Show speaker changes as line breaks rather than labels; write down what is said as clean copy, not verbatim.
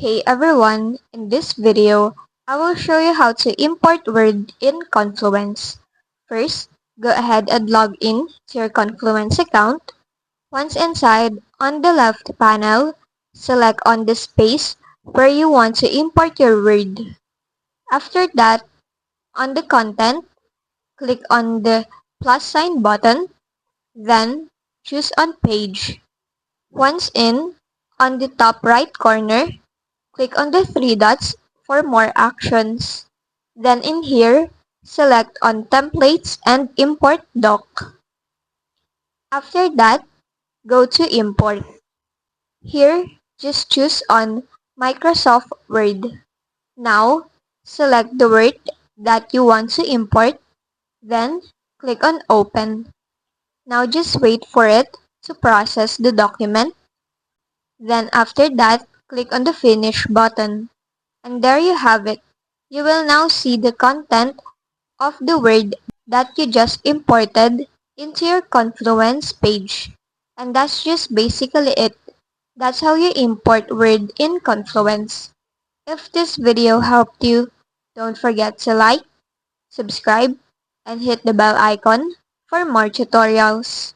Hey everyone, in this video, I will show you how to import Word in Confluence. First, go ahead and log in to your Confluence account. Once inside, on the left panel, select on the space where you want to import your Word. After that, on the content, click on the plus sign button, then choose on page. Once in, on the top right corner, click on the three dots for more actions. Then in here, select on Templates and Import Doc. After that, go to Import. Here, just choose on Microsoft Word. Now, select the word that you want to import, then click on Open. Now just wait for it to process the document. Then after that, click on the Finish button. And there you have it. You will now see the content of the word that you just imported into your Confluence page. And that's just basically it. That's how you import Word in Confluence. If this video helped you, don't forget to like, subscribe, and hit the bell icon for more tutorials.